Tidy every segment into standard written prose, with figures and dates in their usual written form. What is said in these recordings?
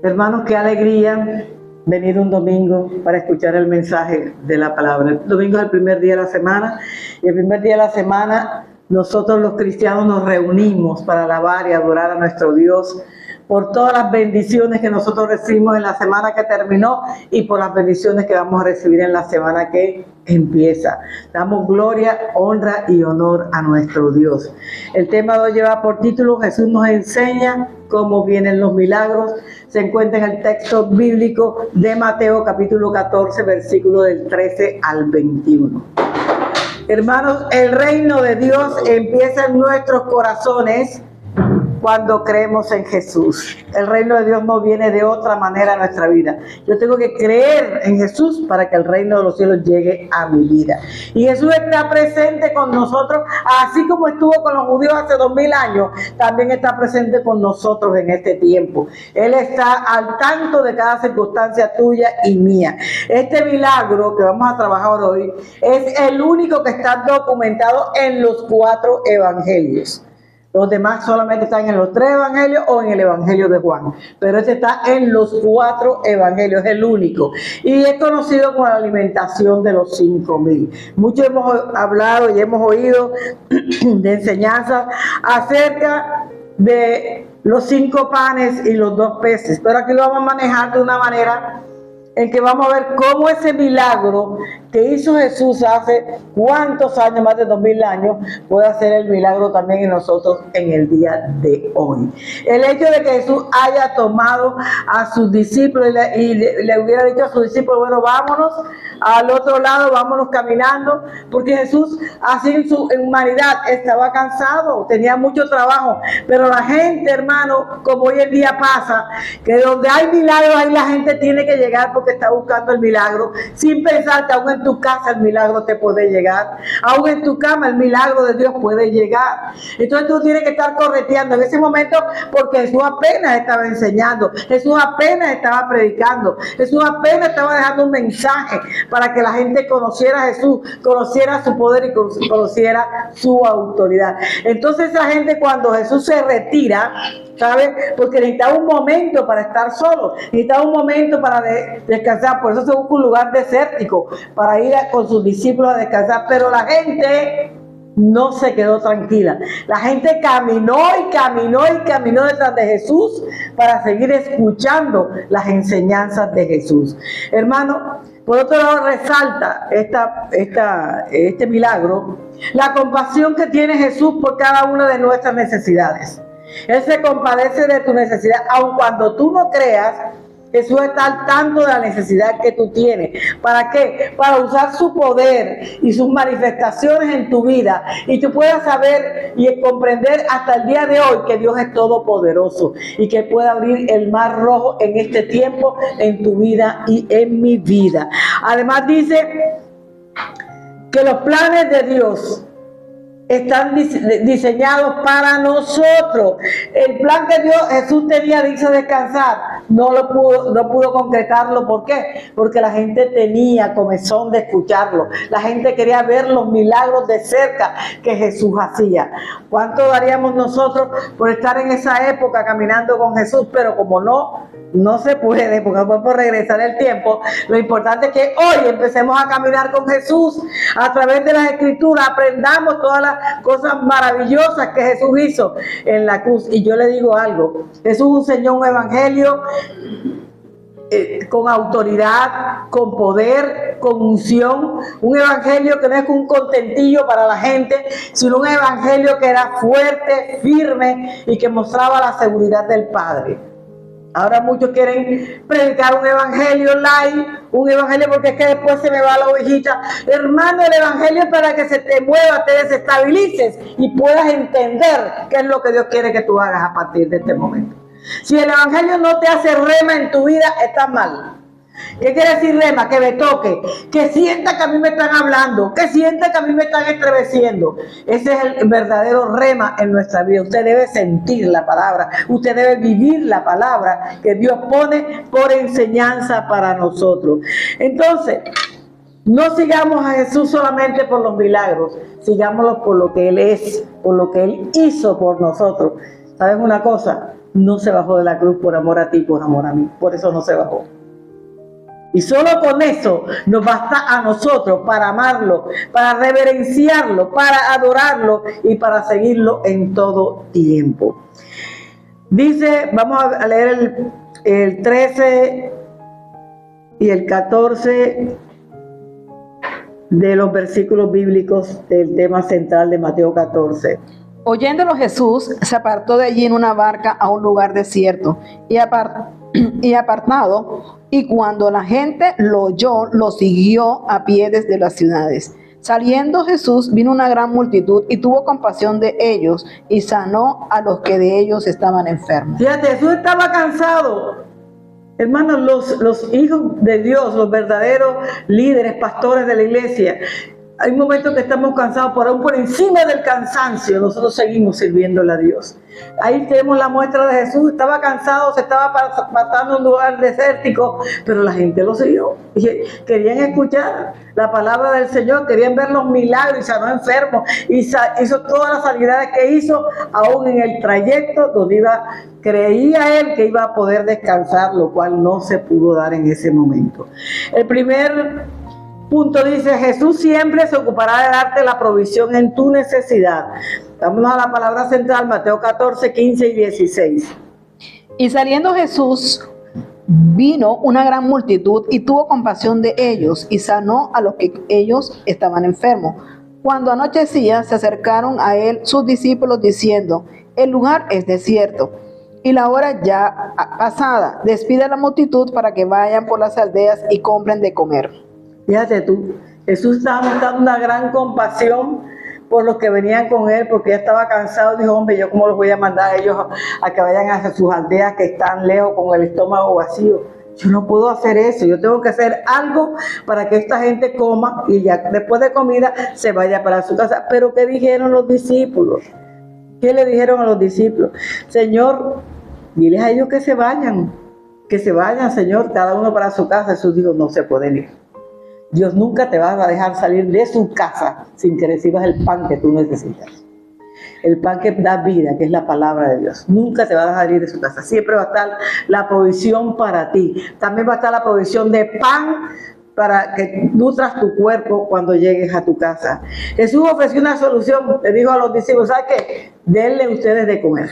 Hermanos, qué alegría venir un domingo para escuchar el mensaje de la palabra. El domingo es el primer día de la semana y el primer día de la semana nosotros los cristianos nos reunimos para alabar y adorar a nuestro Dios por todas las bendiciones que nosotros recibimos en la semana que terminó y por las bendiciones que vamos a recibir en la semana que empieza. Damos gloria, honra y honor a nuestro Dios. El tema de hoy lleva por título Jesús nos enseña cómo vienen los milagros. Se encuentra en el texto bíblico de Mateo capítulo 14, versículo del 13 al 21. Hermanos, el reino de Dios empieza en nuestros corazones cuando creemos en Jesús. El reino de Dios no viene de otra manera a nuestra vida. Yo tengo que creer en Jesús para que el reino de los cielos llegue a mi vida. Y Jesús está presente con nosotros, así como estuvo con los judíos hace 2000 años, también está presente con nosotros en este tiempo. Él está al tanto de cada circunstancia tuya y mía. Este milagro que vamos a trabajar hoy es el único que está documentado en los 4 evangelios. Los demás solamente están en los 3 evangelios o en el evangelio de Juan. Pero este está en los 4 evangelios, es el único. Y es conocido como la alimentación de los 5000. Muchos hemos hablado y hemos oído de enseñanzas acerca de los 5 panes y los 2 peces. Pero aquí lo vamos a manejar de una manera en que vamos a ver cómo ese milagro que hizo Jesús hace cuántos años, más de 2000 años, puede hacer el milagro también en nosotros en el día de hoy. El hecho de que Jesús haya tomado a sus discípulos y le hubiera dicho a sus discípulos, bueno, vámonos al otro lado, vámonos caminando, porque Jesús así en su humanidad estaba cansado, tenía mucho trabajo, pero la gente, hermano, como hoy en día pasa, que donde hay milagros, ahí la gente tiene que llegar porque está buscando el milagro, sin pensar que aún en tu casa el milagro te puede llegar, aún en tu cama el milagro de Dios puede llegar. Entonces tú tienes que estar correteando en ese momento, porque Jesús apenas estaba enseñando, Jesús apenas estaba predicando, Jesús apenas estaba dejando un mensaje para que la gente conociera a Jesús, conociera su poder y conociera su autoridad. Entonces esa gente, cuando Jesús se retira, ¿sabe? Porque necesitaba un momento para estar solo, necesitaba un momento para descansar. Por eso se busca un lugar desértico para ir con sus discípulos a descansar. Pero la gente no se quedó tranquila. La gente caminó y caminó y caminó detrás de Jesús para seguir escuchando las enseñanzas de Jesús. Hermano, por otro lado resalta este milagro la compasión que tiene Jesús por cada una de nuestras necesidades. Él se compadece de tu necesidad, aun cuando tú no creas. Jesús está al tanto de la necesidad que tú tienes. ¿Para qué? Para usar su poder y sus manifestaciones en tu vida, y tú puedas saber y comprender hasta el día de hoy que Dios es todopoderoso y que puede abrir el mar rojo en este tiempo, en tu vida y en mi vida. Además dice que los planes de Dios están diseñados para nosotros. El plan que Jesús tenía de irse a descansar, no pudo concretarlo. ¿Por qué? Porque la gente tenía comezón de escucharlo. La gente quería ver los milagros de cerca que Jesús hacía. ¿Cuánto daríamos nosotros por estar en esa época caminando con Jesús? Pero como no se puede, porque no podemos regresar el tiempo. Lo importante es que hoy empecemos a caminar con Jesús a través de las Escrituras, aprendamos todas las cosas maravillosas que Jesús hizo en la cruz. Y yo le digo algo, Jesús enseñó un evangelio con autoridad, con poder, con unción, un evangelio que no es un contentillo para la gente, sino un evangelio que era fuerte, firme y que mostraba la seguridad del Padre. Ahora muchos quieren predicar un evangelio light, un evangelio porque es que después se me va la ovejita. Hermano, el evangelio es para que se te mueva, te desestabilices y puedas entender qué es lo que Dios quiere que tú hagas a partir de este momento. Si el evangelio no te hace rema en tu vida, estás mal. ¿Qué quiere decir rema? Que me toque, que sienta que a mí me están hablando, que sienta que a mí me están estremeciendo. Ese es el verdadero rema en nuestra vida. Usted debe sentir la palabra, usted debe vivir la palabra que Dios pone por enseñanza para nosotros. Entonces, no sigamos a Jesús solamente por los milagros, sigámoslo por lo que Él es, por lo que Él hizo por nosotros. ¿Saben una cosa? no se bajó de la cruz por amor a ti, por amor a mí. Por eso no se bajó. Y solo con eso nos basta a nosotros para amarlo, para reverenciarlo, para adorarlo y para seguirlo en todo tiempo. Dice, vamos a leer el 13 y el 14 de los versículos bíblicos del tema central de Mateo 14. Oyéndolo Jesús se apartó de allí en una barca a un lugar desierto y apartado, y cuando la gente lo oyó, lo siguió a pie desde las ciudades. Saliendo Jesús, vino una gran multitud y tuvo compasión de ellos y sanó a los que de ellos estaban enfermos. Fíjate, Jesús estaba cansado. Hermanos, los hijos de Dios, los verdaderos líderes, pastores de la iglesia, hay momentos que estamos cansados, pero aún por encima del cansancio, nosotros seguimos sirviéndole a Dios. Ahí tenemos la muestra de Jesús. Estaba cansado, se estaba pasando en un lugar desértico, pero la gente lo siguió. Querían escuchar la palabra del Señor, querían ver los milagros y sanó enfermos. Y hizo todas las sanidades que hizo, aún en el trayecto donde creía él que iba a poder descansar, lo cual no se pudo dar en ese momento. El primer punto dice: Jesús siempre se ocupará de darte la provisión en tu necesidad. Vámonos a la palabra central, Mateo 14, 15 y 16. Y saliendo Jesús, vino una gran multitud y tuvo compasión de ellos y sanó a los que ellos estaban enfermos. Cuando anochecía, se acercaron a él sus discípulos diciendo: el lugar es desierto y la hora ya pasada. Despide a la multitud para que vayan por las aldeas y compren de comer. Fíjate tú, Jesús estaba mostrando una gran compasión por los que venían con él, porque ya estaba cansado. Dijo: hombre, ¿yo cómo los voy a mandar a ellos a que vayan hacia sus aldeas que están lejos con el estómago vacío? Yo no puedo hacer eso. Yo tengo que hacer algo para que esta gente coma y ya después de comida se vaya para su casa. Pero ¿qué dijeron los discípulos? ¿Qué le dijeron a los discípulos? Señor, diles a ellos que se vayan, Señor, cada uno para su casa. Jesús dijo: no se pueden ir. Dios nunca te va a dejar salir de su casa sin que recibas el pan que tú necesitas. El pan que da vida, que es la palabra de Dios. Nunca te va a dejar salir de su casa. Siempre va a estar la provisión para ti. También va a estar la provisión de pan para que nutras tu cuerpo cuando llegues a tu casa. Jesús ofreció una solución. Le dijo a los discípulos: ¿sabes qué? Denle ustedes de comer.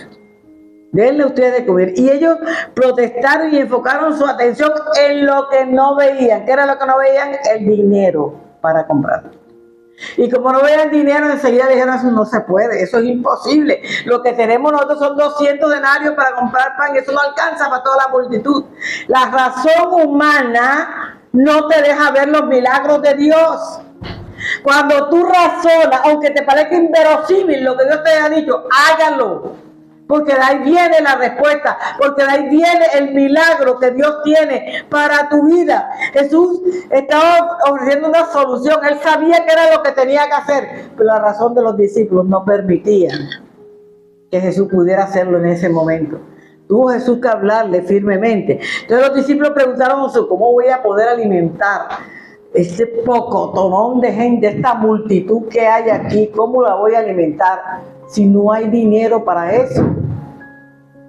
Denle ustedes de comer. Y ellos protestaron y enfocaron su atención en lo que no veían. ¿Qué era lo que no veían? El dinero para comprar. Y como no veían dinero, enseguida dijeron: eso no se puede, eso es imposible. Lo que tenemos nosotros son 200 denarios para comprar pan, y eso no alcanza para toda la multitud. La razón humana no te deja ver los milagros de Dios. Cuando tú razonas, aunque te parezca inverosímil lo que Dios te haya dicho, hágalo. Porque de ahí viene la respuesta, porque de ahí viene el milagro que Dios tiene para tu vida. Jesús estaba ofreciendo una solución. Él sabía que era lo que tenía que hacer, pero la razón de los discípulos no permitía que Jesús pudiera hacerlo en ese momento. Tuvo Jesús que hablarle firmemente. Entonces los discípulos preguntaron: ¿cómo voy a poder alimentar este pocotonón de gente, esta multitud que hay aquí? ¿Cómo la voy a alimentar si no hay dinero para eso?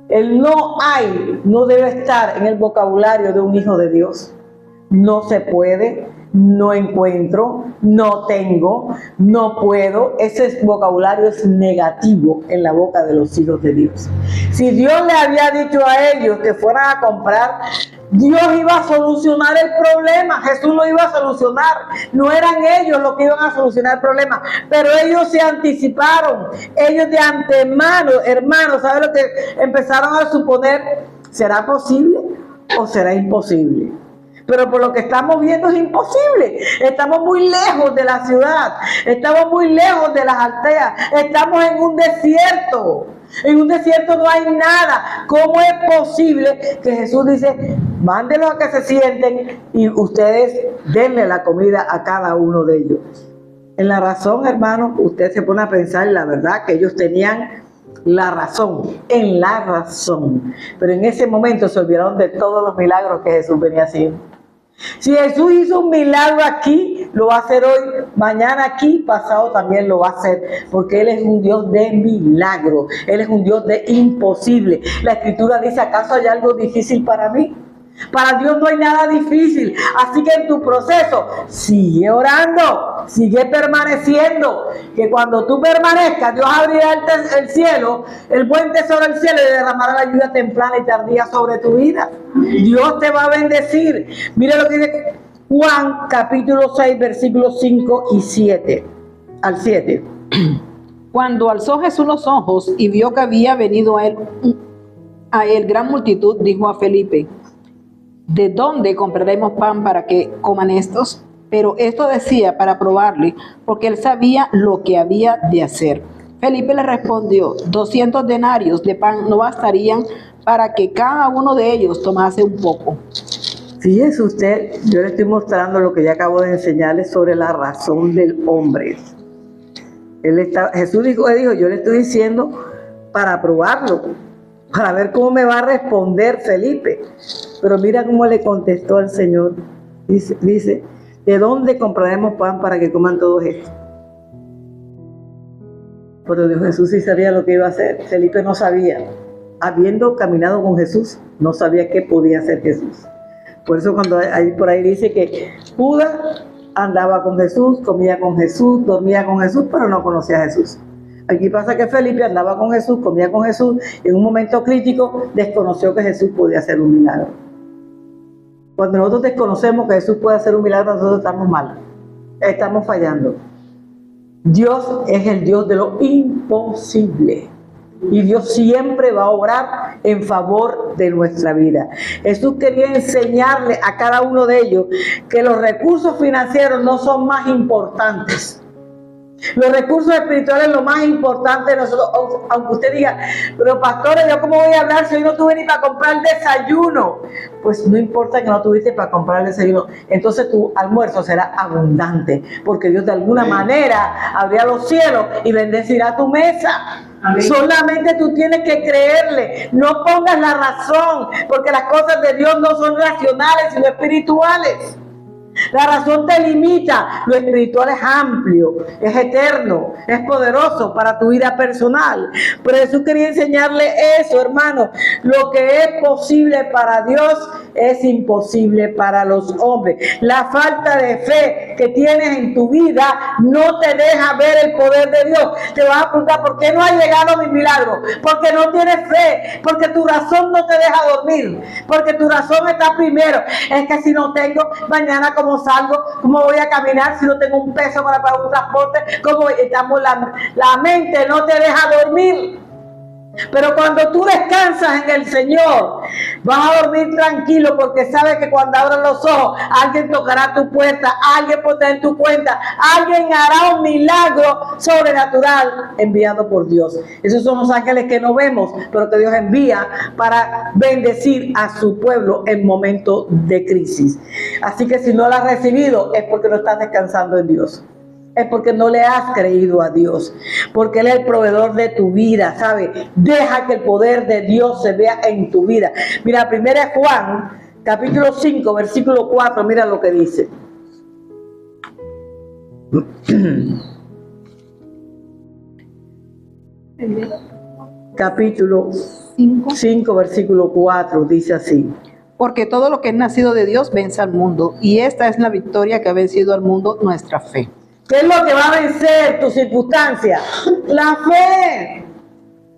El no hay no debe estar en el vocabulario de un hijo de Dios. No se puede, no encuentro, no tengo, no puedo. Ese vocabulario es negativo en la boca de los hijos de Dios. Si Dios le había dicho a ellos que fueran a comprar, Dios iba a solucionar el problema. Jesús lo iba a solucionar. No eran ellos los que iban a solucionar el problema, pero ellos se anticiparon. Ellos de antemano, hermanos, ¿saben lo que empezaron a suponer? ¿Será posible o será imposible? Pero por lo que estamos viendo es imposible. Estamos muy lejos de la ciudad, estamos muy lejos de las aldeas, estamos en un desierto. En un desierto no hay nada. ¿Cómo es posible que Jesús dice: mándenlos a que se sienten y ustedes denle la comida a cada uno de ellos? En la razón, hermano, usted se pone a pensar, la verdad que ellos tenían la razón, en la razón. Pero en ese momento se olvidaron de todos los milagros que Jesús venía haciendo. Si Jesús hizo un milagro aquí, lo va a hacer hoy, mañana aquí, pasado también lo va a hacer, porque Él es un Dios de milagro, Él es un Dios de imposible. La Escritura dice, ¿acaso hay algo difícil para mí? Para Dios no hay nada difícil, así que en tu proceso sigue orando, sigue permaneciendo, que cuando tú permanezcas, Dios abrirá el cielo, el buen tesoro del cielo, y derramará la lluvia temprana y tardía sobre tu vida. Dios te va a bendecir. Mira lo que dice Juan capítulo 6 versículos 5 y 7 al 7. Cuando alzó Jesús los ojos y vio que había venido a él gran multitud, dijo a Felipe: ¿de dónde compraremos pan para que coman estos? Pero esto decía para probarle, porque él sabía lo que había de hacer. Felipe le respondió: 200 denarios de pan no bastarían para que cada uno de ellos tomase un poco. Fíjese usted, yo le estoy mostrando lo que ya acabo de enseñarles sobre la razón del hombre. Jesús dijo, yo le estoy diciendo para probarlo, para ver cómo me va a responder Felipe. Pero mira cómo le contestó al Señor. Dice, ¿de dónde compraremos pan para que coman todos estos? Pero Dios, Jesús sí sabía lo que iba a hacer. Felipe no sabía. Habiendo caminado con Jesús, no sabía qué podía hacer Jesús. Por eso cuando por ahí dice que Judas andaba con Jesús, comía con Jesús, dormía con Jesús, pero no conocía a Jesús. Aquí pasa que Felipe andaba con Jesús, comía con Jesús, y en un momento crítico desconoció que Jesús podía hacer un milagro. Cuando nosotros desconocemos que Jesús puede hacer un milagro, nosotros estamos mal, estamos fallando. Dios es el Dios de lo imposible. Y Dios siempre va a obrar en favor de nuestra vida. Jesús quería enseñarle a cada uno de ellos que los recursos financieros no son más importantes. Los recursos espirituales es lo más importante de nosotros. Aunque usted diga, pero pastores, ¿yo cómo voy a hablar si hoy no tuve ni para comprar el desayuno? Pues no importa que no tuviste para comprar el desayuno. Entonces tu almuerzo será abundante, porque Dios de alguna manera abrirá los cielos y bendecirá tu mesa. Amén. Solamente tú tienes que creerle. No pongas la razón, porque las cosas de Dios no son racionales, sino espirituales. La razón te limita, lo espiritual es amplio, es eterno, es poderoso para tu vida personal. Pero Jesús quería enseñarle eso, hermano. Lo que es posible para Dios es imposible para los hombres. La falta de fe que tienes en tu vida no te deja ver el poder de Dios. Te vas a preguntar, ¿por qué no ha llegado mi milagro? Porque no tienes fe, porque tu razón no te deja dormir, porque tu razón está primero. Es que si no tengo, mañana como salgo, ¿cómo voy a caminar si no tengo un peso para pagar un transporte? ¿Cómo estamos? La mente no te deja dormir. Pero cuando tú descansas en el Señor, vas a dormir tranquilo, porque sabes que cuando abras los ojos, alguien tocará tu puerta, alguien pondrá en tu cuenta, alguien hará un milagro sobrenatural enviado por Dios. Esos son los ángeles que no vemos, pero que Dios envía para bendecir a su pueblo en momentos de crisis. Así que si no lo has recibido, es porque no estás descansando en Dios. Es porque no le has creído a Dios, porque Él es el proveedor de tu vida, ¿sabes? Deja que el poder de Dios se vea en tu vida. Mira, 1 Juan, capítulo 5, versículo 4, mira lo que dice. Capítulo 5, versículo 4, dice así. Porque todo lo que es nacido de Dios vence al mundo, y esta es la victoria que ha vencido al mundo, nuestra fe. ¿Qué es lo que va a vencer tu circunstancia? La fe.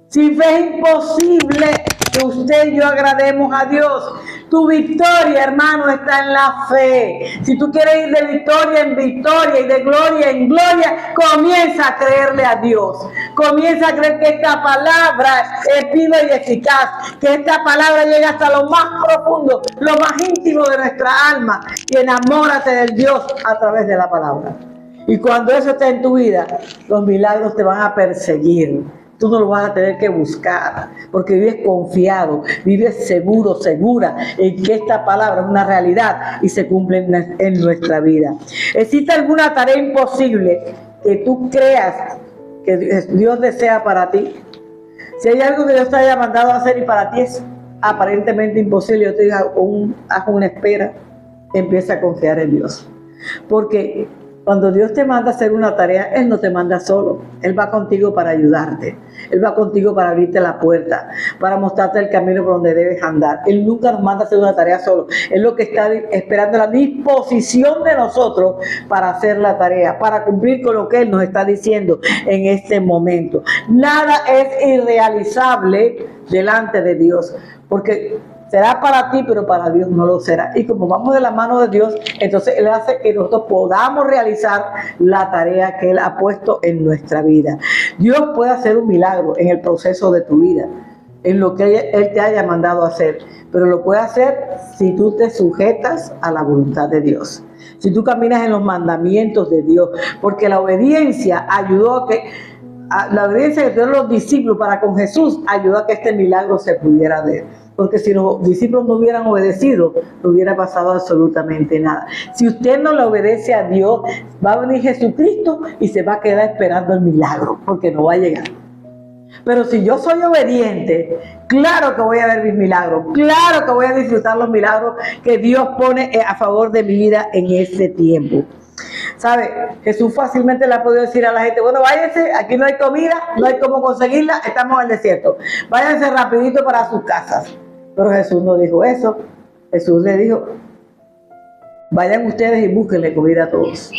Sin fe es imposible que usted y yo agrademos a Dios. Tu victoria, hermano, está en la fe. Si tú quieres ir de victoria en victoria y de gloria en gloria, comienza a creerle a Dios. Comienza a creer que esta palabra es viva y eficaz, que esta palabra llega hasta lo más profundo, lo más íntimo de nuestra alma, y enamórate del Dios a través de la palabra. Y cuando eso está en tu vida, los milagros te van a perseguir. Tú no lo vas a tener que buscar, porque vives confiado, vives seguro, segura en que esta palabra es una realidad y se cumple en nuestra vida. ¿Existe alguna tarea imposible que tú creas que Dios desea para ti? Si hay algo que Dios te haya mandado a hacer y para ti es aparentemente imposible, yo te digo, haz una espera, empieza a confiar en Dios. Porque Cuando Dios te manda a hacer una tarea, Él no te manda solo. Él va contigo para ayudarte. Él va contigo para abrirte la puerta, para mostrarte el camino por donde debes andar. Él nunca nos manda a hacer una tarea solo. Es lo que está esperando la disposición de nosotros para hacer la tarea, para cumplir con lo que Él nos está diciendo en este momento. Nada es irrealizable delante de Dios, porque será para ti, pero para Dios no lo será. Y como vamos de la mano de Dios, entonces Él hace que nosotros podamos realizar la tarea que Él ha puesto en nuestra vida. Dios puede hacer un milagro en el proceso de tu vida, en lo que Él te haya mandado a hacer, pero lo puede hacer si tú te sujetas a la voluntad de Dios, si tú caminas en los mandamientos de Dios, porque la obediencia ayudó la obediencia que tuvieron los discípulos para con Jesús ayudó a que este milagro se pudiera ver. Porque si los discípulos no hubieran obedecido, no hubiera pasado absolutamente nada. Si usted no le obedece a Dios, va a venir Jesucristo y se va a quedar esperando el milagro, porque no va a llegar. Pero si yo soy obediente, claro que voy a ver mis milagros, claro que voy a disfrutar los milagros que Dios pone a favor de mi vida en este tiempo. ¿Sabe? Jesús fácilmente le ha podido decir a la gente, bueno, váyanse, aquí no hay comida, no hay cómo conseguirla, estamos en el desierto. Váyanse rapidito para sus casas. Pero Jesús no dijo eso. Jesús le dijo, vayan ustedes y búsquenle comida a todos.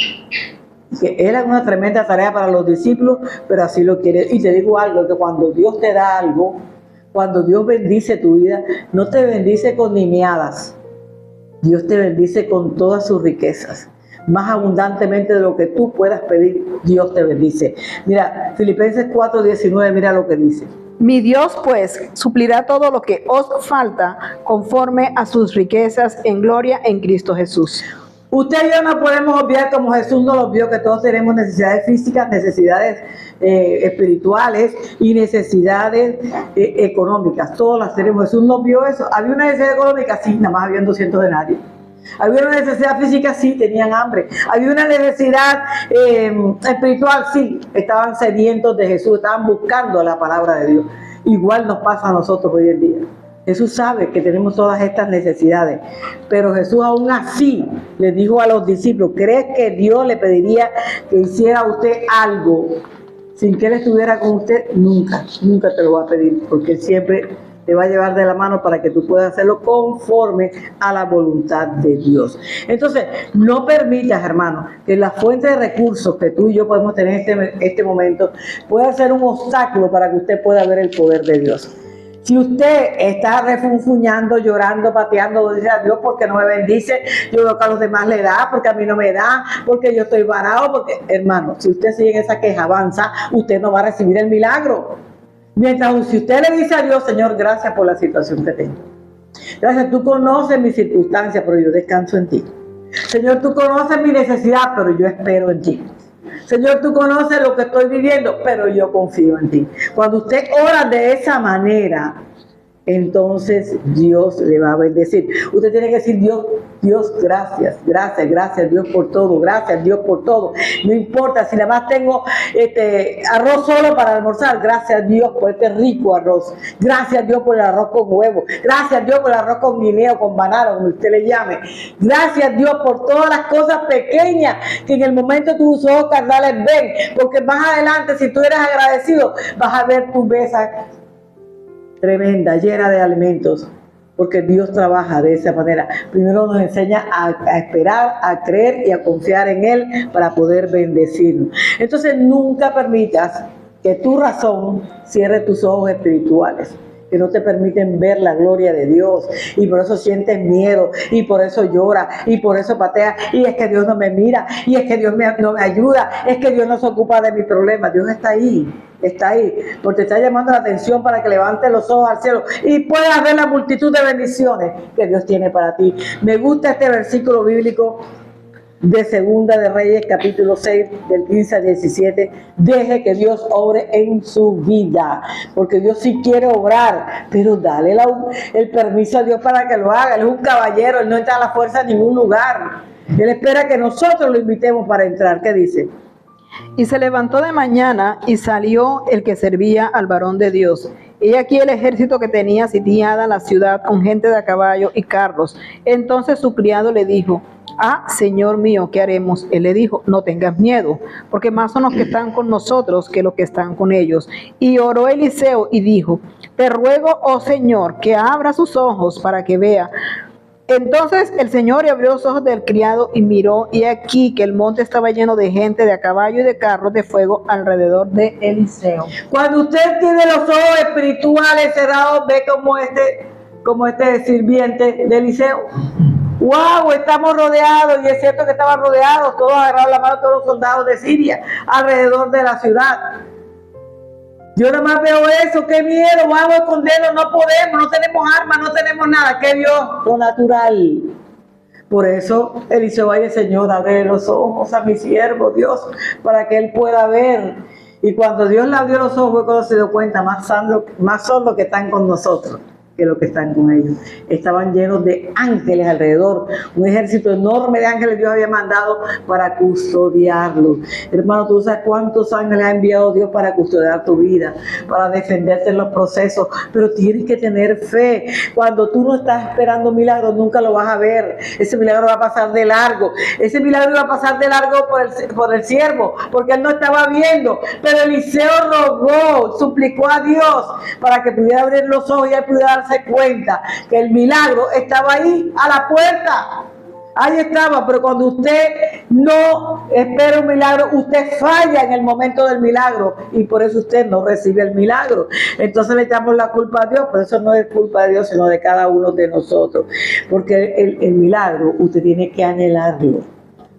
Que era una tremenda tarea para los discípulos, pero así lo quiere. Y te digo algo, que cuando Dios te da algo, cuando Dios bendice tu vida, no te bendice con niñadas. Dios te bendice con todas sus riquezas. Más abundantemente de lo que tú puedas pedir, Dios te bendice. Mira, Filipenses 4:19, mira lo que dice. Mi Dios, pues, suplirá todo lo que os falta conforme a sus riquezas en gloria en Cristo Jesús. Usted y yo no podemos obviar, como Jesús nos lo vio, que todos tenemos necesidades físicas, necesidades espirituales y necesidades económicas. Todas las tenemos. Jesús nos vio eso. ¿Había una necesidad económica? Sí, nada más habían 200 denarios. Había una necesidad física, sí, tenían hambre. Había una necesidad espiritual, sí, estaban sedientos de Jesús, estaban buscando la palabra de Dios. Igual nos pasa a nosotros hoy en día. Jesús sabe que tenemos todas estas necesidades, pero Jesús aún así le dijo a los discípulos, ¿crees que Dios le pediría que hiciera a usted algo sin que Él estuviera con usted? Nunca, nunca te lo va a pedir, porque Él siempre te va a llevar de la mano para que tú puedas hacerlo conforme a la voluntad de Dios. Entonces, no permitas, hermano, que la fuente de recursos que tú y yo podemos tener en este momento pueda ser un obstáculo para que usted pueda ver el poder de Dios. Si usted está refunfuñando, llorando, pateando, dice a Dios porque no me bendice, yo veo que a los demás le da, porque a mí no me da, porque yo estoy varado, porque, hermano, si usted sigue en esa quejabanza, usted no va a recibir el milagro. Mientras si usted le dice a Dios, Señor, gracias por la situación que tengo. Gracias, tú conoces mis circunstancias, pero yo descanso en ti. Señor, tú conoces mi necesidad, pero yo espero en ti. Señor, tú conoces lo que estoy viviendo, pero yo confío en ti. Cuando usted ora de esa manera, entonces Dios le va a bendecir. Usted tiene que decir, Dios, gracias, gracias, gracias Dios por todo, gracias Dios por todo. No importa si nada más tengo arroz solo para almorzar, gracias Dios por este rico arroz. Gracias Dios por el arroz con huevo. Gracias Dios por el arroz con guineo, con banano, como usted le llame. Gracias Dios por todas las cosas pequeñas que en el momento tus ojos carnales ven. Porque más adelante, si tú eres agradecido, vas a ver tu mesa tremenda, llena de alimentos, porque Dios trabaja de esa manera. Primero nos enseña a esperar, a creer y a confiar en Él para poder bendecirnos. Entonces nunca permitas que tu razón cierre tus ojos espirituales, que no te permiten ver la gloria de Dios, y por eso sientes miedo, y por eso llora, y por eso patea, y es que Dios no me mira, y es que Dios no me ayuda, es que Dios no se ocupa de mi problema. Dios está ahí, porque te está llamando la atención para que levantes los ojos al cielo y puedas ver la multitud de bendiciones que Dios tiene para ti. Me gusta este versículo bíblico de Segunda de Reyes, capítulo 6, del 15 al 17. Deje que Dios obre en su vida, porque Dios sí quiere obrar, pero dale el permiso a Dios para que lo haga. Él es un caballero, Él no entra a la fuerza en ningún lugar. Él espera que nosotros lo invitemos para entrar. ¿Qué dice? Y se levantó de mañana y salió el que servía al varón de Dios, Y aquí el ejército que tenía sitiada la ciudad con gente de a caballo y carros. Entonces su criado le dijo: ah, Señor mío, ¿qué haremos? Él le dijo: no tengas miedo, porque más son los que están con nosotros que los que están con ellos. Y oró Eliseo y dijo: te ruego, oh Señor, que abra sus ojos para que vea. Entonces el Señor abrió los ojos del criado y miró, y aquí que el monte estaba lleno de gente de a caballo y de carros de fuego alrededor de Eliseo. Cuando usted tiene los ojos espirituales cerrados, ve como este sirviente de Eliseo. ¡Wow! Estamos rodeados, y es cierto que estaban rodeados, todos agarraron la mano, todos los soldados de Siria alrededor de la ciudad. Yo nada más veo eso, qué miedo, vamos a escondernos, no podemos, no tenemos armas, no tenemos nada. ¿Qué vio? Lo natural. Por eso Eliseo va y dice: Señor, abre los ojos a mi siervo, Dios, para que él pueda ver. Y cuando Dios le abrió los ojos, fue cuando se dio cuenta: más son los que están con nosotros que los que están con ellos. Estaban llenos de ángeles alrededor, un ejército enorme de ángeles Dios había mandado para custodiarlos. Hermano, tú sabes cuántos ángeles ha enviado Dios para custodiar tu vida, para defenderte en los procesos, pero tienes que tener fe. Cuando tú no estás esperando milagros, nunca lo vas a ver. Ese milagro va a pasar de largo. Ese milagro va a pasar de largo por el siervo, porque él no estaba viendo, pero Eliseo rogó, suplicó a Dios para que pudiera abrir los ojos y él pudiera darse cuenta que el milagro estaba ahí a la puerta. Ahí estaba, pero cuando usted no espera un milagro, usted falla en el momento del milagro y por eso usted no recibe el milagro. Entonces le echamos la culpa a Dios, pero eso no es culpa de Dios, sino de cada uno de nosotros. Porque el milagro usted tiene que anhelarlo.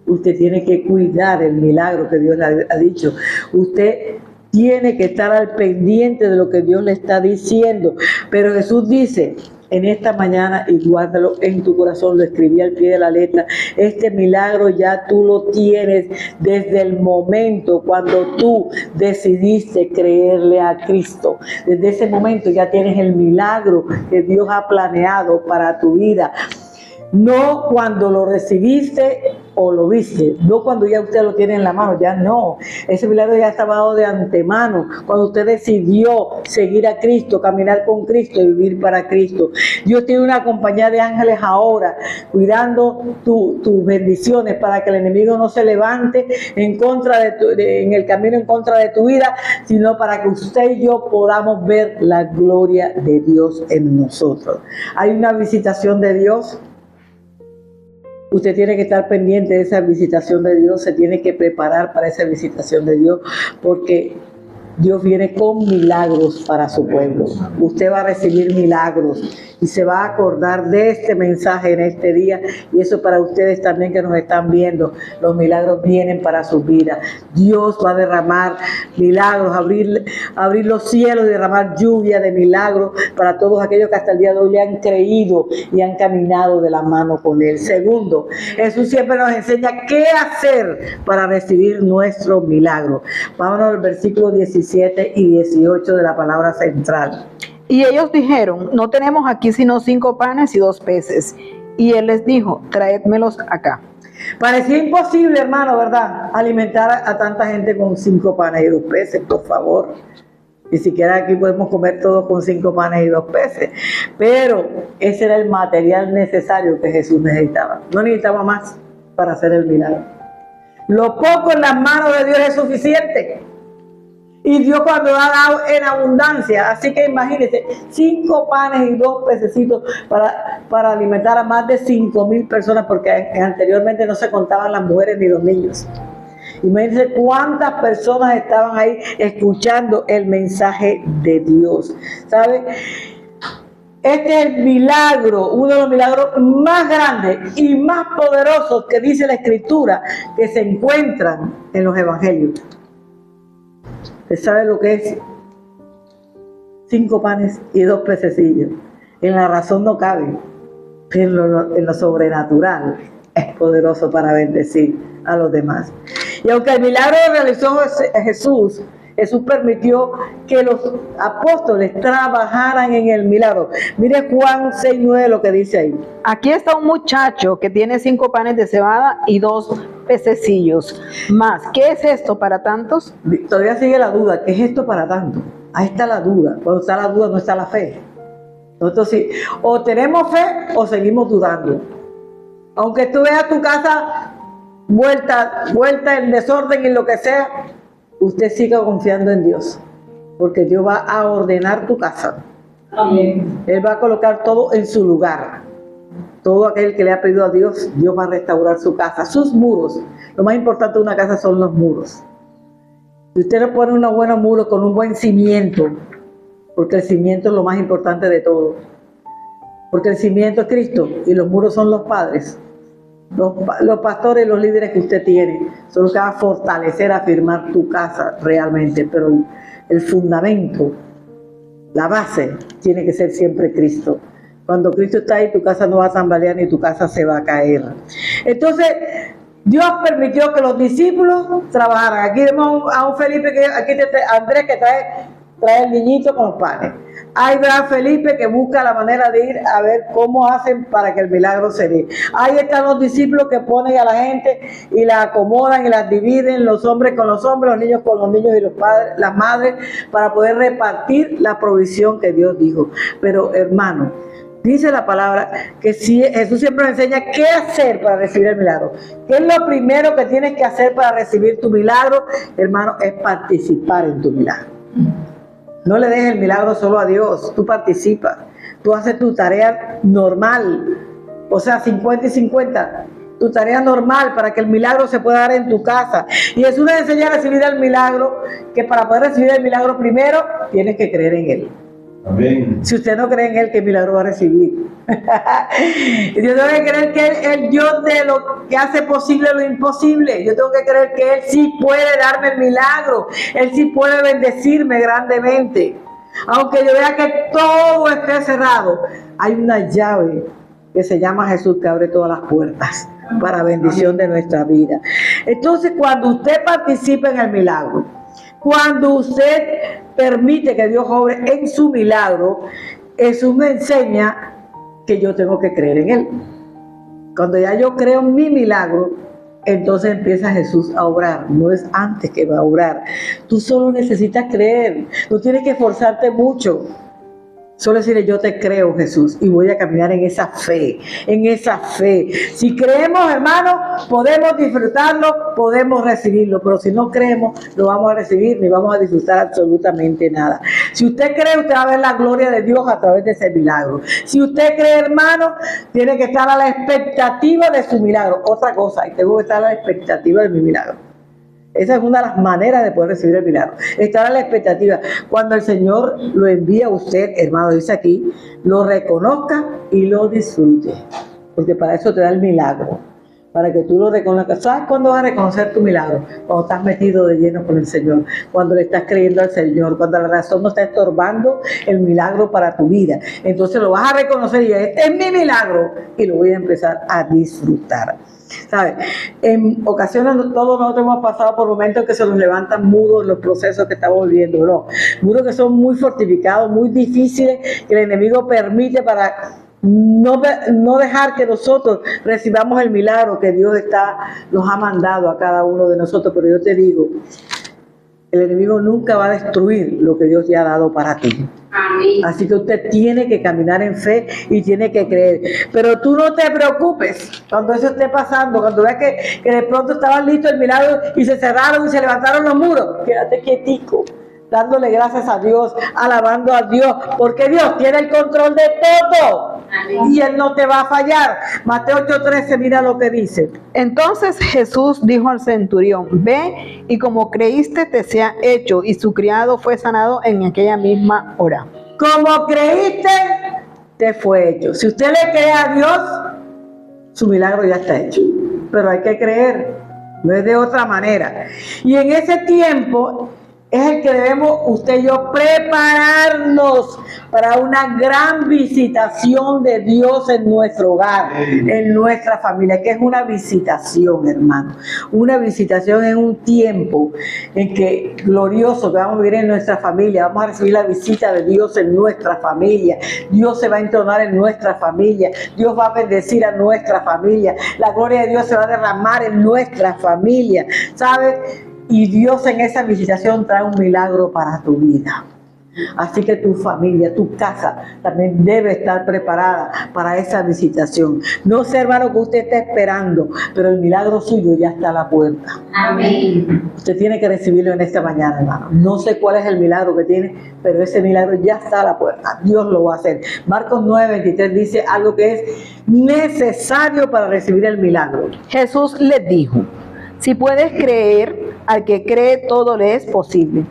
Usted tiene que cuidar el milagro que Dios le ha dicho. Usted tiene que estar al pendiente de lo que Dios le está diciendo. Pero Jesús dice en esta mañana, y guárdalo en tu corazón, lo escribí al pie de la letra: este milagro ya tú lo tienes desde el momento cuando tú decidiste creerle a Cristo. Desde ese momento ya tienes el milagro que Dios ha planeado para tu vida. No cuando lo recibiste o lo viste, no cuando ya usted lo tiene en la mano, ya no. Ese milagro ya estaba dado de antemano, cuando usted decidió seguir a Cristo, caminar con Cristo y vivir para Cristo. Dios tiene una compañía de ángeles ahora, cuidando tus bendiciones para que el enemigo no se levante en contra en el camino en contra de tu vida, sino para que usted y yo podamos ver la gloria de Dios en nosotros. Hay una visitación de Dios. Usted tiene que estar pendiente de esa visitación de Dios, se tiene que preparar para esa visitación de Dios, porque Dios viene con milagros para su pueblo. Usted va a recibir milagros y se va a acordar de este mensaje en este día, y eso para ustedes también que nos están viendo. Los milagros vienen para sus vidas. Dios va a derramar milagros, abrir los cielos y derramar lluvia de milagros para todos aquellos que hasta el día de hoy le han creído y han caminado de la mano con Él. Segundo, Jesús siempre nos enseña qué hacer para recibir nuestro milagro. Vámonos al versículo 17 y 18 de la palabra central. Y ellos dijeron: no tenemos aquí sino 5 panes y 2 peces. Y él les dijo: traédmelos acá. Parecía imposible, hermano, ¿verdad? Alimentar a tanta gente con 5 panes y 2 peces, por favor. Ni siquiera aquí podemos comer todos con 5 panes y 2 peces. Pero ese era el material necesario que Jesús necesitaba. No necesitaba más para hacer el milagro. Lo poco en las manos de Dios es suficiente. Y Dios cuando ha dado en abundancia. Así que imagínense, 5 panes y 2 pececitos para alimentar a más de 5,000 personas, porque anteriormente no se contaban las mujeres ni los niños. Imagínense cuántas personas estaban ahí escuchando el mensaje de Dios. ¿Sabe? Este es el milagro, uno de los milagros más grandes y más poderosos que dice la Escritura, que se encuentran en los evangelios. ¿Usted sabe lo que es? 5 panes y 2 pececillos. En la razón no cabe, pero en lo sobrenatural es poderoso para bendecir a los demás. Y aunque el milagro lo realizó Jesús, Jesús permitió que los apóstoles trabajaran en el milagro. Mire Juan 6:9 lo que dice ahí. Aquí está un muchacho que tiene 5 panes de cebada y 2 pececillos más. ¿Qué es esto para tantos? Todavía sigue la duda, ¿qué es esto para tanto? Ahí está la duda. Cuando está la duda no está la fe. Nosotros sí, o tenemos fe o seguimos dudando. Aunque tú veas tu casa vuelta en desorden y lo que sea, usted siga confiando en Dios, porque Dios va a ordenar tu casa. Amén. Él va a colocar todo en su lugar. Todo aquel que le ha pedido a Dios, Dios va a restaurar su casa, sus muros. Lo más importante de una casa son los muros. Si usted le pone unos buenos muros con un buen cimiento, porque el cimiento es lo más importante de todo, porque el cimiento es Cristo y los muros son los padres. Los pastores y los líderes que usted tiene son los que van a fortalecer, afirmar tu casa realmente, pero el fundamento, la base, tiene que ser siempre Cristo. Cuando Cristo está ahí, tu casa no va a tambalear ni tu casa se va a caer. Entonces, Dios permitió que los discípulos trabajaran. Aquí vemos a un Felipe, Andrés que trae el niñito con los panes. Ahí ve a Felipe que busca la manera de ir a ver cómo hacen para que el milagro se dé. Ahí están los discípulos que ponen a la gente y la acomodan y las dividen, los hombres con los hombres, los niños con los niños y los padres, las madres, para poder repartir la provisión que Dios dijo. Pero hermano, dice la palabra que si Jesús siempre nos enseña qué hacer para recibir el milagro. ¿Qué es lo primero que tienes que hacer para recibir tu milagro? Hermano, es participar en tu milagro. No le dejes el milagro solo a Dios, tú participas, tú haces tu tarea normal, o sea, 50 y 50, tu tarea normal para que el milagro se pueda dar en tu casa. Y Jesús nos enseña a recibir el milagro, que para poder recibir el milagro primero, tienes que creer en Él. Amén. Si usted no cree en Él, ¿qué milagro va a recibir? Yo tengo que creer que Él es el Dios de lo que hace posible lo imposible. Yo tengo que creer que Él sí puede darme el milagro. Él sí puede bendecirme grandemente. Aunque yo vea que todo esté cerrado, hay una llave que se llama Jesús que abre todas las puertas para bendición de nuestra vida. Entonces, cuando usted participa en el milagro, cuando usted permite que Dios obre en su milagro, Jesús me enseña que yo tengo que creer en Él. Cuando ya yo creo en mi milagro, entonces empieza Jesús a obrar. No es antes que va a obrar. Tú solo necesitas creer. No tienes que esforzarte mucho. Solo decirle, yo te creo, Jesús, y voy a caminar en esa fe, en esa fe. Si creemos, hermanos, podemos disfrutarlo, podemos recibirlo, pero si no creemos, no vamos a recibir ni vamos a disfrutar absolutamente nada. Si usted cree, usted va a ver la gloria de Dios a través de ese milagro. Si usted cree, hermano, tiene que estar a la expectativa de su milagro. Otra cosa, y tengo que estar a la expectativa de mi milagro. Esa es una de las maneras de poder recibir el milagro. Estar a la expectativa. Cuando el Señor lo envía a usted, hermano, dice aquí, lo reconozca y lo disfrute. Porque para eso te da el milagro. Para que tú lo reconozcas. ¿Sabes cuándo vas a reconocer tu milagro? Cuando estás metido de lleno con el Señor. Cuando le estás creyendo al Señor. Cuando la razón no está estorbando el milagro para tu vida. Entonces lo vas a reconocer y este es mi milagro. Y lo voy a empezar a disfrutar. ¿Sabes? En ocasiones todos nosotros hemos pasado por momentos en que se nos levantan muros los procesos que estamos viviendo, ¿no? Muros que son muy fortificados, muy difíciles, que el enemigo permite para no dejar que nosotros recibamos el milagro que Dios nos ha mandado a cada uno de nosotros. Pero yo te digo, el enemigo nunca va a destruir lo que Dios te ha dado para ti. Amén. Así que usted tiene que caminar en fe y tiene que creer. Pero tú no te preocupes cuando eso esté pasando, cuando veas que de pronto estaban listos el milagro y se cerraron y se levantaron los muros. Quédate quietico, dándole gracias a Dios, alabando a Dios, porque Dios tiene el control de todo. Amén. Y Él no te va a fallar. Mateo 8:13, mira lo que dice. Entonces Jesús dijo al centurión, ve y como creíste te sea hecho, y su criado fue sanado en aquella misma hora. Como creíste, te fue hecho. Si usted le cree a Dios, su milagro ya está hecho. Pero hay que creer, no es de otra manera. Y en ese tiempo es el que debemos usted y yo prepararnos para una gran visitación de Dios en nuestro hogar, en nuestra familia, que es una visitación, hermano. Una visitación en un tiempo en que glorioso que vamos a vivir en nuestra familia, vamos a recibir la visita de Dios en nuestra familia. Dios se va a entronar en nuestra familia, Dios va a bendecir a nuestra familia, la gloria de Dios se va a derramar en nuestra familia, ¿sabes? Y Dios en esa visitación trae un milagro para tu vida. Así que tu familia, tu casa también debe estar preparada para esa visitación. No sé, hermano, que usted está esperando, pero el milagro suyo ya está a la puerta. Amén. Usted tiene que recibirlo en esta mañana, hermano. No sé cuál es el milagro que tiene, pero ese milagro ya está a la puerta. Dios lo va a hacer. Marcos 9:23 dice algo que es necesario para recibir el milagro. Jesús les dijo, si puedes creer, al que cree todo le es posible.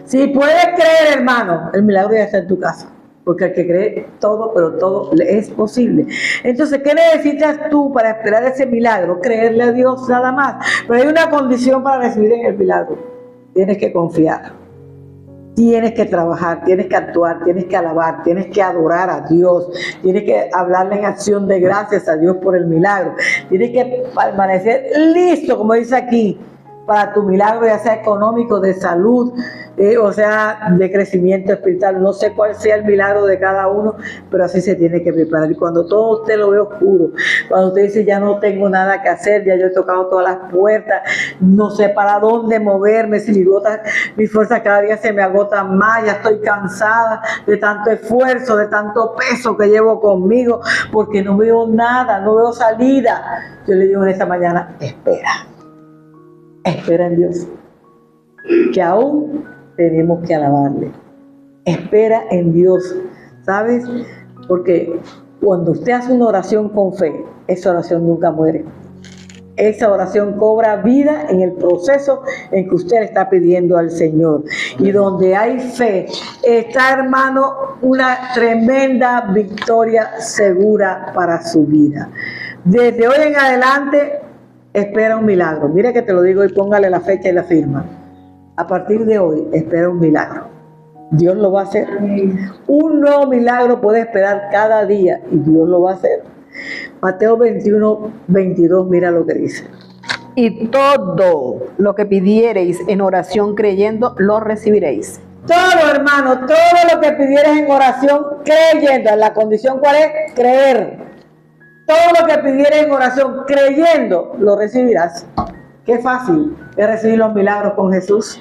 Si puedes creer, hermano, el milagro ya está en tu casa. Porque al que cree todo, pero todo le es posible. Entonces, ¿qué necesitas tú para esperar ese milagro? Creerle a Dios nada más. Pero hay una condición para recibir el milagro. Tienes que confiar. Tienes que trabajar, tienes que actuar, tienes que alabar, tienes que adorar a Dios, tienes que hablarle en acción de gracias a Dios por el milagro. Tienes que permanecer listo, como dice aquí, para tu milagro, ya sea económico, de salud, o sea, de crecimiento espiritual. No sé cuál sea el milagro de cada uno, pero así se tiene que preparar. Y cuando todo usted lo ve oscuro, cuando usted dice, ya no tengo nada que hacer, ya yo he tocado todas las puertas, no sé para dónde moverme, si mi fuerza cada día se me agota más, ya estoy cansada de tanto esfuerzo, de tanto peso que llevo conmigo, porque no veo nada, no veo salida. Yo le digo en esta mañana, espera en Dios, que aún tenemos que alabarle. Espera en Dios, ¿sabes? Porque cuando usted hace una oración con fe, esa oración nunca muere. Esa oración cobra vida en el proceso en que usted le está pidiendo al Señor. Y donde hay fe, está, hermano, una tremenda victoria segura para su vida. Desde hoy en adelante, espera un milagro. Mire que te lo digo y póngale la fecha y la firma. A partir de hoy, espera un milagro. Dios lo va a hacer. Un nuevo milagro puede esperar cada día y Dios lo va a hacer. Mateo 21:22, mira lo que dice. Y todo lo que pidiereis en oración creyendo, lo recibiréis. Todo, hermano, todo lo que pidieres en oración creyendo. La condición, ¿cuál es? Creer. Todo lo que pidieres en oración creyendo, lo recibirás. Qué fácil es recibir los milagros con Jesús.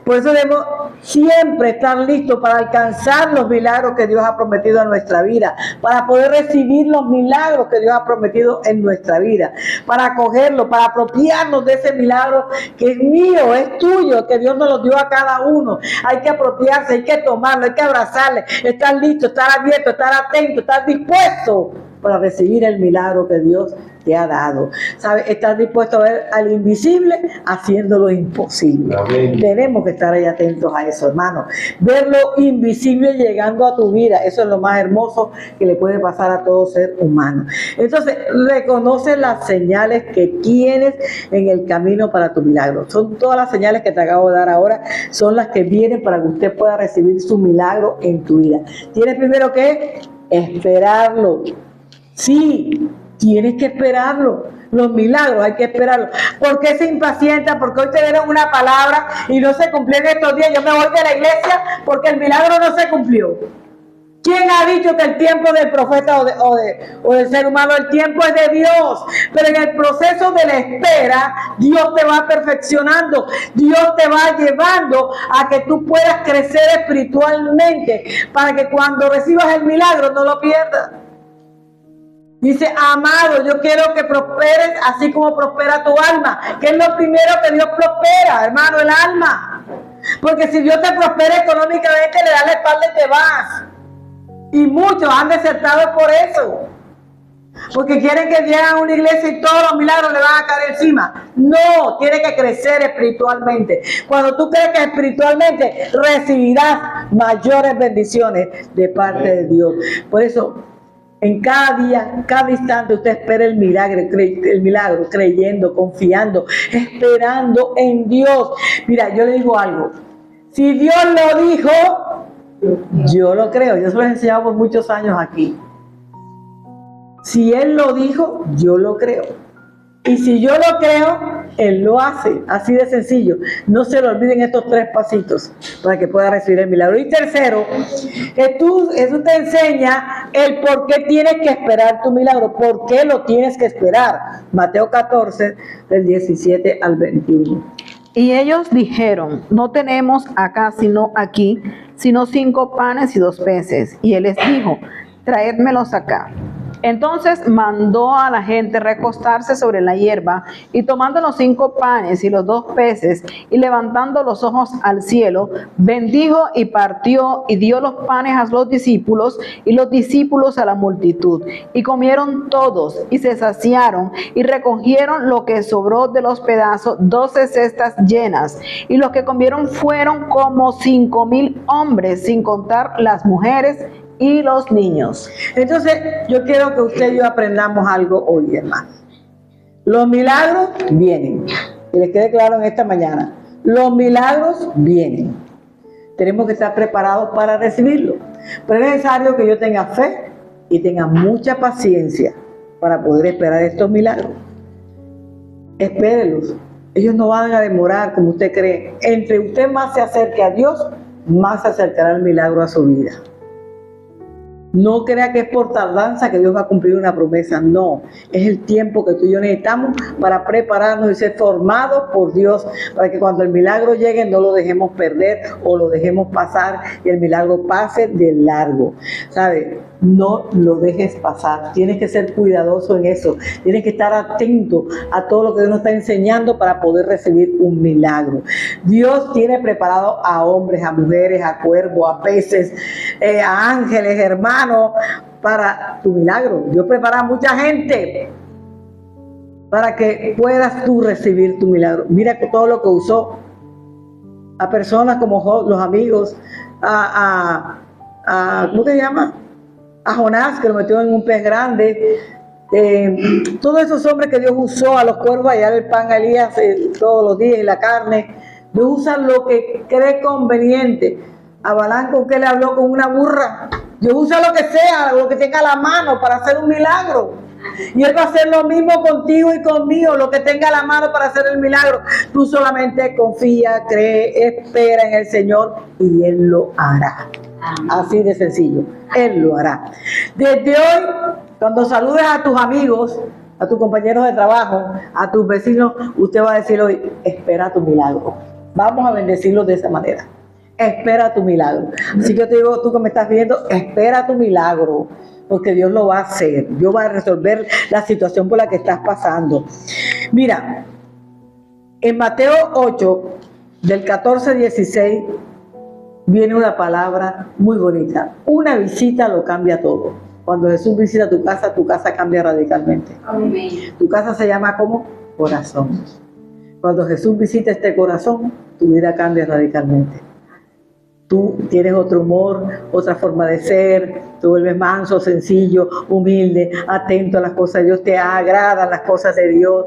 Por eso debemos siempre estar listos para alcanzar los milagros que Dios ha prometido en nuestra vida, para poder recibir los milagros que Dios ha prometido en nuestra vida, para acogerlo, para apropiarnos de ese milagro que es mío, es tuyo, que Dios nos lo dio a cada uno. Hay que apropiarse, hay que tomarlo, hay que abrazarle, estar listo, estar abierto, estar atento, estar dispuesto para recibir el milagro que Dios te ha dado. ¿Sabes? Estar dispuesto a ver al invisible haciendo lo imposible. Amén. Tenemos que estar ahí atentos a eso, hermano. Ver lo invisible llegando a tu vida, eso es lo más hermoso que le puede pasar a todo ser humano. Entonces, reconoce las señales que tienes en el camino para tu milagro. Son todas las señales que te acabo de dar ahora, son las que vienen para que usted pueda recibir su milagro en tu vida. Tienes primero que esperarlo. Sí, tienes que esperarlo. Los milagros hay que esperarlos. ¿Por qué se impacienta? Porque hoy te dieron una palabra y no se cumplió en estos días. Yo me voy de la iglesia porque el milagro no se cumplió. ¿Quién ha dicho que el tiempo del profeta o del ser humano, el tiempo es de Dios? Pero en el proceso de la espera, Dios te va perfeccionando. Dios te va llevando a que tú puedas crecer espiritualmente para que cuando recibas el milagro no lo pierdas. Dice, amado, yo quiero que prosperes así como prospera tu alma. ¿Qué es lo primero que Dios prospera, hermano? El alma. Porque si Dios te prospera económicamente, le das la espalda y te vas. Y muchos han desertado por eso. Porque quieren que lleguen a una iglesia y todos los milagros le van a caer encima. No, tiene que crecer espiritualmente. Cuando tú crees que espiritualmente recibirás mayores bendiciones de parte de Dios. Por eso, en cada día, cada instante, usted espera el milagro, creyendo, confiando, esperando en Dios. Mira, yo le digo algo. Si Dios lo dijo, yo lo creo. Yo se lo he enseñado por muchos años aquí. Si Él lo dijo, yo lo creo. Y si yo lo creo, Él lo hace. Así de sencillo. No se le olviden estos 3 pasitos para que pueda recibir el milagro. Y tercero, eso te enseña el por qué tienes que esperar tu milagro. ¿Por qué lo tienes que esperar? Mateo 14, del 17 al 21. Y ellos dijeron, no tenemos acá sino aquí, sino 5 panes y 2 peces. Y él les dijo, traédmelos acá. Entonces mandó a la gente recostarse sobre la hierba, y tomando los 5 panes y los 2 peces, y levantando los ojos al cielo, bendijo y partió, y dio los panes a los discípulos, y los discípulos a la multitud. Y comieron todos, y se saciaron, y recogieron lo que sobró de los pedazos, 12 cestas llenas. Y los que comieron fueron como 5,000 hombres, sin contar las mujeres y los niños. Entonces, yo quiero que usted y yo aprendamos algo hoy, hermano. Los milagros vienen. Que les quede claro en esta mañana. Los milagros vienen. Tenemos que estar preparados para recibirlos. Pero es necesario que yo tenga fe y tenga mucha paciencia para poder esperar estos milagros. Espérelos. Ellos no van a demorar como usted cree. Entre usted más se acerque a Dios, más se acercará el milagro a su vida. No crea que es por tardanza que Dios va a cumplir una promesa. No, es el tiempo que tú y yo necesitamos para prepararnos y ser formados por Dios, para que cuando el milagro llegue no lo dejemos perder o lo dejemos pasar y el milagro pase de largo. ¿Sabes? No lo dejes pasar. Tienes que ser cuidadoso en eso. Tienes que estar atento a todo lo que Dios nos está enseñando para poder recibir un milagro. Dios tiene preparado a hombres, a mujeres, a cuervos, a peces, a ángeles, hermanos, para tu milagro. Dios prepara a mucha gente para que puedas tú recibir tu milagro. Mira todo lo que usó a personas como los amigos, ¿cómo se llama? A Jonás, que lo metió en un pez grande. Todos esos hombres que Dios usó, a los cuervos, a llevar el pan a Elías todos los días y la carne. Dios usa lo que cree conveniente. A Balán, ¿con qué le habló? Con una burra. Dios usa lo que sea, lo que tenga a la mano para hacer un milagro. Y Él va a hacer lo mismo contigo y conmigo, lo que tenga a la mano para hacer el milagro. Tú solamente confía, cree, espera en el Señor y Él lo hará. Así de sencillo, Él lo hará. Desde hoy, cuando saludes a tus amigos, a tus compañeros de trabajo, a tus vecinos, usted va a decir hoy, espera tu milagro. Vamos a bendecirlos de esa manera. Espera tu milagro. Así que yo te digo, tú que me estás viendo, espera tu milagro, porque Dios lo va a hacer. Dios va a resolver la situación por la que estás pasando. Mira, en Mateo 8, del 14 al 16, viene una palabra muy bonita. Una visita lo cambia todo. Cuando Jesús visita tu casa cambia radicalmente. Amén. Tu casa se llama como corazón. Cuando Jesús visita este corazón, tu vida cambia radicalmente. Tú tienes otro humor, otra forma de ser, te vuelves manso, sencillo, humilde, atento a las cosas de Dios, te agradan las cosas de Dios.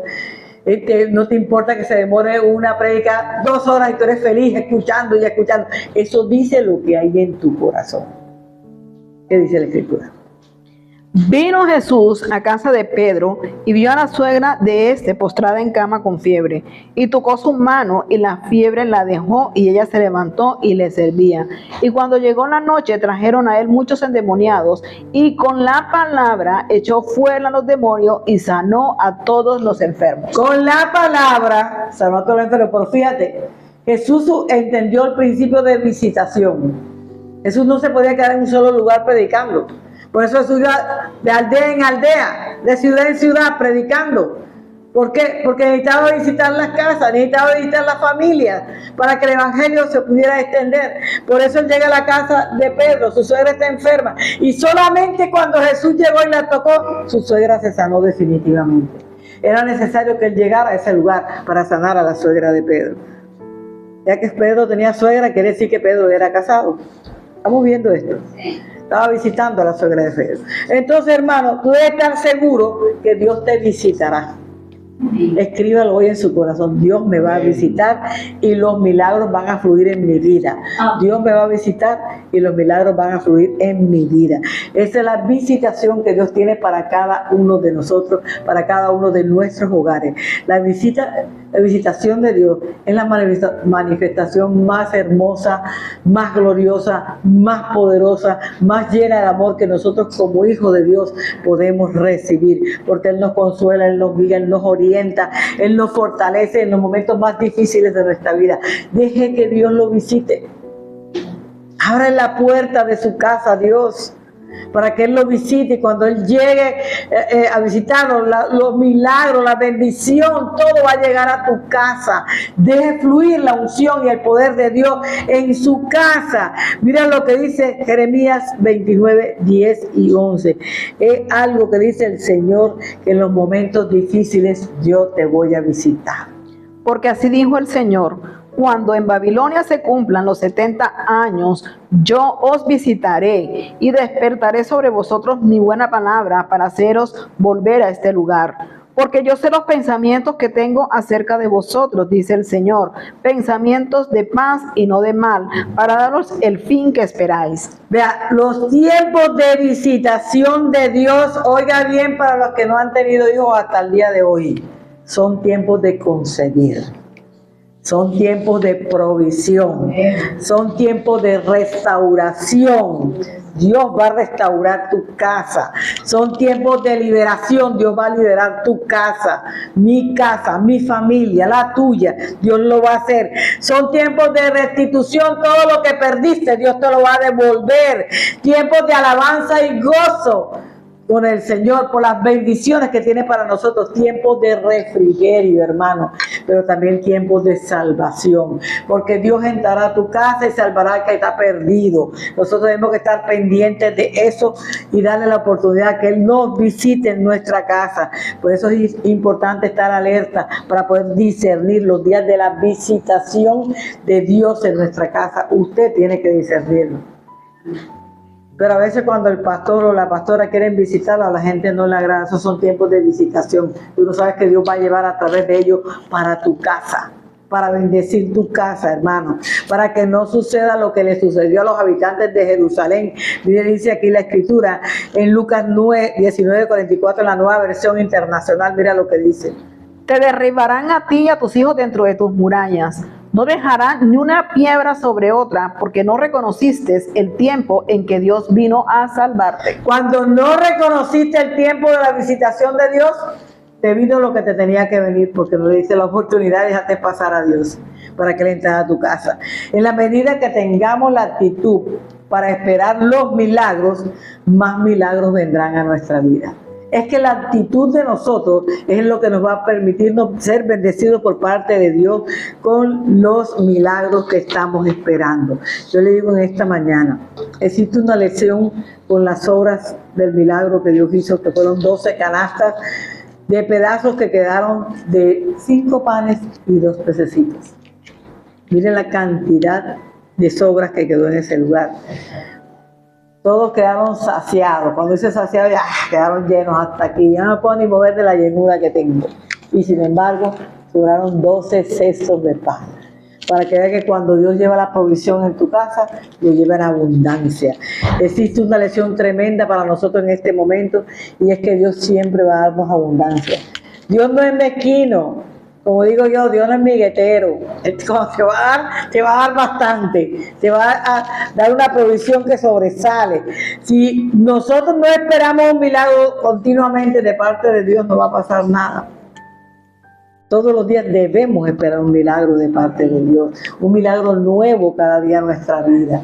No te importa que se demore una prédica 2 horas y tú eres feliz escuchando y escuchando. Eso dice lo que hay en tu corazón. ¿Qué dice la Escritura? Vino Jesús a casa de Pedro y vio a la suegra de éste postrada en cama con fiebre, y tocó su mano y la fiebre la dejó, y ella se levantó y le servía. Y cuando llegó la noche trajeron a él muchos endemoniados, y con la palabra echó fuera a los demonios y sanó a todos los enfermos. Con la palabra sanó a todos los enfermos. Pero fíjate, Jesús entendió el principio de visitación. Jesús no se podía quedar en un solo lugar predicando. Por eso Jesús iba de aldea en aldea, de ciudad en ciudad, predicando. ¿Por qué? Porque necesitaba visitar las casas, necesitaba visitar las familias, para que el evangelio se pudiera extender. Por eso él llega a la casa de Pedro, su suegra está enferma. Y solamente cuando Jesús llegó y la tocó, su suegra se sanó definitivamente. Era necesario que él llegara a ese lugar para sanar a la suegra de Pedro. Ya que Pedro tenía suegra, quiere decir que Pedro era casado. Estamos viendo esto. Sí. Estaba visitando a la suegra de Pedro. Entonces, hermano, tú debes estar seguro que Dios te visitará. Escríbalo hoy en su corazón. Dios me va a visitar y los milagros van a fluir en mi vida. Dios me va a visitar y los milagros van a fluir en mi vida. Esa es la visitación que Dios tiene para cada uno de nosotros, para cada uno de nuestros hogares. La visitación de Dios es la manifestación más hermosa, más gloriosa, más poderosa, más llena de amor que nosotros como hijos de Dios podemos recibir, porque Él nos consuela, Él nos guía, Él nos orienta, alienta, Él nos fortalece en los momentos más difíciles de nuestra vida. Deje que Dios lo visite. Abra la puerta de su casa, Dios, para que Él lo visite, y cuando Él llegue a visitarnos, los milagros, la bendición, todo va a llegar a tu casa. Deje fluir la unción y el poder de Dios en su casa. Mira lo que dice Jeremías 29, 10 y 11. Es algo que dice el Señor, que en los momentos difíciles yo te voy a visitar. Porque así dijo el Señor: cuando en Babilonia se cumplan los 70 años, yo os visitaré y despertaré sobre vosotros mi buena palabra para haceros volver a este lugar. Porque yo sé los pensamientos que tengo acerca de vosotros, dice el Señor, pensamientos de paz y no de mal, para daros el fin que esperáis. Vea, los tiempos de visitación de Dios, oiga bien, para los que no han tenido hijos hasta el día de hoy, son tiempos de concebir. Son tiempos de provisión, son tiempos de restauración. Dios va a restaurar tu casa. Son tiempos de liberación. Dios va a liberar tu casa, mi familia, la tuya. Dios lo va a hacer. Son tiempos de restitución. Todo lo que perdiste, Dios te lo va a devolver. Tiempos de alabanza y gozo con el Señor, por las bendiciones que tiene para nosotros. Tiempos de refrigerio, hermano, pero también tiempos de salvación, porque Dios entrará a tu casa y salvará al que está perdido. Nosotros tenemos que estar pendientes de eso y darle la oportunidad que Él nos visite en nuestra casa. Por eso es importante estar alerta para poder discernir los días de la visitación de Dios en nuestra casa. Usted tiene que discernirlo. Pero a veces cuando el pastor o la pastora quieren visitarlo, a la gente no le agrada. Esos son tiempos de visitación. Tú no sabes que Dios va a llevar a través de ellos para tu casa, para bendecir tu casa, hermano, para que no suceda lo que le sucedió a los habitantes de Jerusalén. Mire, dice aquí la escritura en Lucas 19:44, en la Nueva Versión Internacional. Mira lo que dice: Te derribarán a ti y a tus hijos dentro de tus murallas. No dejarán ni una piedra sobre otra, porque no reconociste el tiempo en que Dios vino a salvarte. Cuando no reconociste el tiempo de la visitación de Dios, te vino lo que te tenía que venir, porque no le diste la oportunidad de dejarte pasar a Dios para que Él entrara a tu casa. En la medida que tengamos la actitud para esperar los milagros, más milagros vendrán a nuestra vida. Es que la actitud de nosotros es lo que nos va a permitirnos ser bendecidos por parte de Dios con los milagros que estamos esperando. Yo le digo en esta mañana, existe una lección con las obras del milagro que Dios hizo, que fueron 12 canastas de pedazos que quedaron de 5 panes y 2 pececitos. Miren la cantidad de sobras que quedó en ese lugar. Todos quedaron saciados. Cuando dice saciados, ya quedaron llenos hasta aquí. Ya no me puedo ni mover de la llenura que tengo. Y sin embargo, sobraron 12 cestos de pan. Para que vean que cuando Dios lleva la provisión en tu casa, Dios lleva en abundancia. Existe una lección tremenda para nosotros en este momento, y es que Dios siempre va a darnos abundancia. Dios no es mezquino. Como digo yo, Dios no es miguetero. Cuando te va a dar bastante, te va a dar una provisión que sobresale. Si nosotros no esperamos un milagro continuamente de parte de Dios, no va a pasar nada. Todos los días debemos esperar un milagro de parte de Dios, un milagro nuevo cada día en nuestra vida.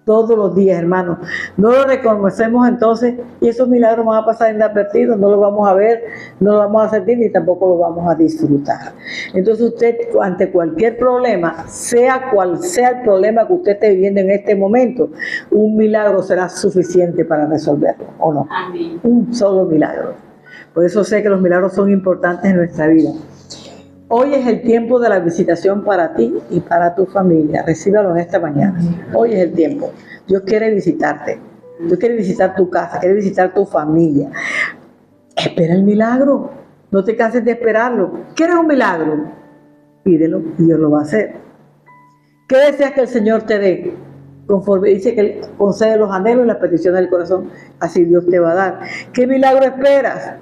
Todos los días, hermanos. No lo reconocemos entonces, y esos milagros van a pasar inadvertidos, no los vamos a ver, no los vamos a sentir, ni tampoco los vamos a disfrutar. Entonces usted, ante cualquier problema, sea cual sea el problema que usted esté viviendo en este momento, un milagro será suficiente para resolverlo, ¿o no? Amén. Un solo milagro. Por eso sé que los milagros son importantes en nuestra vida. Hoy es el tiempo de la visitación para ti y para tu familia. Recíbalo en esta mañana. Hoy es el tiempo. Dios quiere visitarte. Dios quiere visitar tu casa, quiere visitar tu familia. Espera el milagro. No te canses de esperarlo. ¿Quieres un milagro? Pídelo y Dios lo va a hacer. ¿Qué deseas que el Señor te dé? Conforme dice que Él concede los anhelos y las peticiones del corazón, así Dios te va a dar. ¿Qué milagro esperas?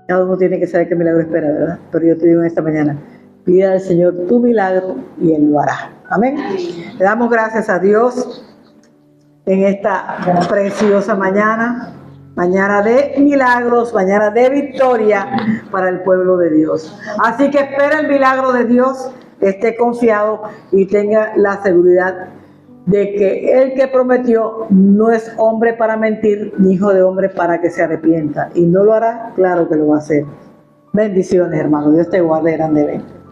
Cada uno tiene que saber qué milagro espera, ¿verdad? Pero yo te digo en esta mañana, pide al Señor tu milagro y Él lo hará. Amén. Le damos gracias a Dios en esta preciosa mañana. mañana de milagros, mañana de victoria para el pueblo de Dios. Así que espera el milagro de Dios, esté confiado y tenga la seguridad de que el que prometió no es hombre para mentir, ni hijo de hombre para que se arrepienta. Y no lo hará, claro que lo va a hacer. Bendiciones, hermano. Dios te guarde grandemente.